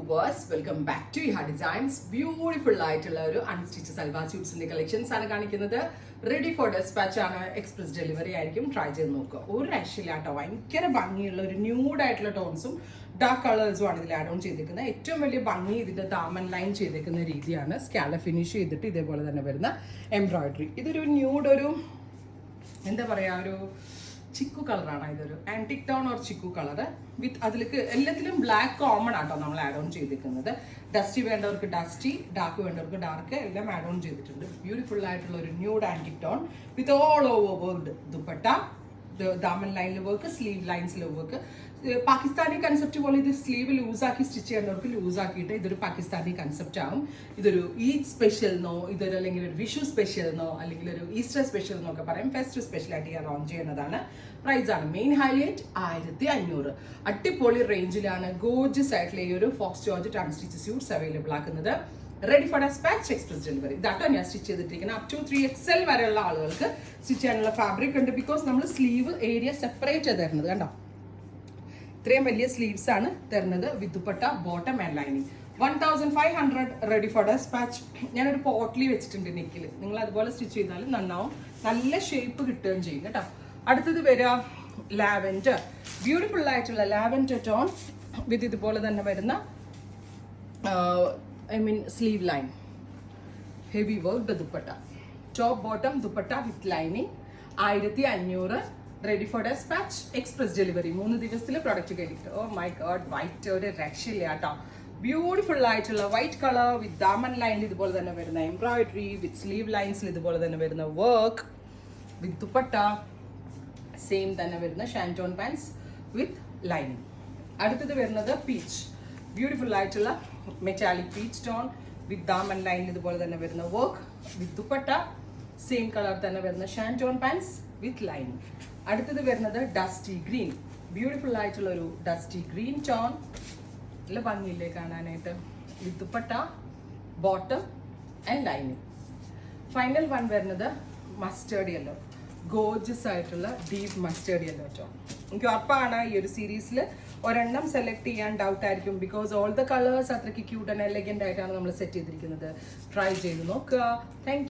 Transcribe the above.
Viewers, welcome back to Iha designs. Beautiful ആയിട്ടുള്ള ഒരു unstitch salwar സ്യൂട്ട്സിന്റെ കളക്ഷൻസ് ആണ് കാണിക്കുന്നത്. റെഡി ഫോർ ഡെസ്പാച്ച് ആണ്, എക്സ്പ്രസ് ഡെലിവറി ആയിരിക്കും. ട്രൈ ചെയ്ത് നോക്കുക. ഒരു രക്ഷയില്ല കേട്ടോ, ഭയങ്കര ഭംഗിയുള്ള ഒരു ന്യൂഡ് ആയിട്ടുള്ള ടോൺസും ഡാർക്ക് കളേഴ്സും ആണ് ഇതിൽ ആഡ് ഓൺ ചെയ്തിരിക്കുന്നത്. ഏറ്റവും വലിയ ഭംഗി ഇതിന്റെ ദാമൻ ലൈൻ ചെയ്തിരിക്കുന്ന രീതിയാണ്. സ്കാല ഫിനിഷ് ചെയ്തിട്ട് ഇതേപോലെ തന്നെ വരുന്ന എംബ്രോയിഡറി. ഇതൊരു ന്യൂഡ്, ഒരു എന്താ പറയാ, ഒരു ചിക്കു കളറാണ്. ഇതൊരു ആന്റിക് ടോൺ ഓർ ചിക്കു കളർ വിത്ത് അതിലേക്ക് എല്ലാത്തിലും ബ്ലാക്ക് കോമൺ ആട്ടോ നമ്മൾ ആഡ് ഓൺ ചെയ്തിരിക്കുന്നത്. ഡസ്റ്റി വേണ്ടവർക്ക് ഡസ്റ്റി, ഡാർക്ക് വേണ്ടവർക്ക് ഡാർക്ക് എല്ലാം ആഡ് ഓൺ ചെയ്തിട്ടുണ്ട്. ബ്യൂട്ടിഫുൾ ആയിട്ടുള്ള ഒരു nude antique tone with all over worked dupatta, ദാമൻ ലൈനിൽ വർക്ക്, സ്ലീവ് ലൈൻസിൽ വർക്ക്. പാകിസ്ഥാനി കൺസെപ്റ്റ് പോലെ ഇത് സ്ലീവ് ലൂസാക്കി സ്റ്റിച്ച് ചെയ്യുന്നവർക്ക് ലൂസാക്കിയിട്ട് ഇതൊരു പാകിസ്ഥാനി കൺസെപ്റ്റ് ആവും. ഇതൊരു ഈദ് സ്പെഷ്യൽന്നോ, ഇതൊരു അല്ലെങ്കിൽ ഒരു വിഷു സ്പെഷ്യൽന്നോ, അല്ലെങ്കിൽ ഒരു ഈസ്റ്റർ സ്പെഷ്യൽ എന്നൊക്കെ പറയും. ഫെസ്റ്റ് സ്പെഷ്യലായിട്ട് ഞാൻ ലോഞ്ച് ചെയ്യുന്നതാണ്. പ്രൈസ് ആണ് മെയിൻ ഹൈലൈറ്റ് 1500. അടിപൊളി റേഞ്ചിലാണ് ഗോർജിയസ് ആയിട്ടുള്ള ഈ ഒരു faux georgette unstitch suits available ആക്കുന്നത്. Ready for despatch, express delivery. ഇതാട്ടോ ഞാൻ സ്റ്റിച്ച് ചെയ്തിട്ടിരിക്കുന്നത്. അപ് ടു 3XL വരെയുള്ള ആളുകൾക്ക് സ്റ്റിച്ച് ചെയ്യാനുള്ള ഫാബ്രിക് ഉണ്ട്. ബിക്കോസ് നമ്മൾ സ്ലീവ് ഏരിയ സെപ്പറേറ്റ് തരുന്നത് കണ്ടോ, ഇത്രയും വലിയ സ്ലീവ്സ് ആണ് തരുന്നത് with dupatta, bottom and lining. 1500 ready for despatch. ഞാനൊരു പോട്ട്ലി വെച്ചിട്ടുണ്ട് നെക്കിൽ. നിങ്ങൾ അതുപോലെ സ്റ്റിച്ച് ചെയ്താലും നന്നാവും, നല്ല ഷേപ്പ് കിട്ടുകയും ചെയ്യും കേട്ടോ. അടുത്തത് വരിക ലാവൻഡർ. ബ്യൂട്ടിഫുൾ ആയിട്ടുള്ള ലാവൻഡർ ടോൺ വിത്ത് ഇതുപോലെ തന്നെ വരുന്ന sleeve line, heavy work dupatta, top bottom dupatta with lining. 1500. Ready for despatch, express delivery. 3 ദിവസത്തിൽ പ്രൊഡക്റ്റ് കഴിഞ്ഞിട്ട്. ഓ മൈ ഗോഡ്, വൈറ്റ് ഒരു രക്ഷയില്ല കേട്ടോ. ബ്യൂട്ടിഫുൾ ആയിട്ടുള്ള വൈറ്റ് കളർ വിത്ത് ദാമൻ ലൈനിൽ ഇതുപോലെ തന്നെ വരുന്ന എംബ്രോയിഡറി, വിത്ത് സ്ലീവ് ലൈൻസിൽ ഇതുപോലെ തന്നെ വരുന്ന വർക്ക്, വിത്ത് ദുപ്പട്ട സെയിം തന്നെ വരുന്ന ഷാൻറ്റോൺ പാൻസ് വിത്ത് ലൈനിങ്. അടുത്തത് വരുന്നത് പീച്ച്. ബ്യൂട്ടിഫുൾ ആയിട്ടുള്ള മെറ്റാലിക് പീച്ച് ടോൺ വിത്ത് ദാമൻ ലൈനിൽ ഇതുപോലെ തന്നെ വരുന്ന വർക്ക്, വിത്ത് ദുപ്പട്ട സെയിം കളർ തന്നെ വരുന്ന ഷാൻറ്റോൺ പാൻസ് വിത്ത് ലൈനിങ്. അടുത്തത് വരുന്നത് ഡസ്റ്റി ഗ്രീൻ. ബ്യൂട്ടിഫുൾ ആയിട്ടുള്ള ഒരു ഡസ്റ്റി ഗ്രീൻ ടോൺ, നല്ല ഭംഗിയില്ലേ കാണാനായിട്ട്, with dupatta, bottom and lining. Final one വരുന്നത് മസ്റ്റേർഡ് യെല്ലോ. ഗോർജസ് ആയിട്ടുള്ള ഡീപ്പ് മസ്റ്റേർഡ് യെല്ലോ ടോൺ. എനിക്ക് ഉറപ്പാണ് ഈ ഒരു സീരീസിൽ ഒരെണ്ണം സെലക്ട് ചെയ്യാൻ ഡൗട്ട് ആയിരിക്കും. ബിക്കോസ് ഓൾ ദ കളേഴ്സ് അത്രയ്ക്ക് ക്യൂട്ട് ആൻഡ് എലഗന്റ് ആയിട്ടാണ് നമ്മൾ സെറ്റ് ചെയ്തിരിക്കുന്നത്. ട്രൈ ചെയ്ത് നോക്കുക. താങ്ക്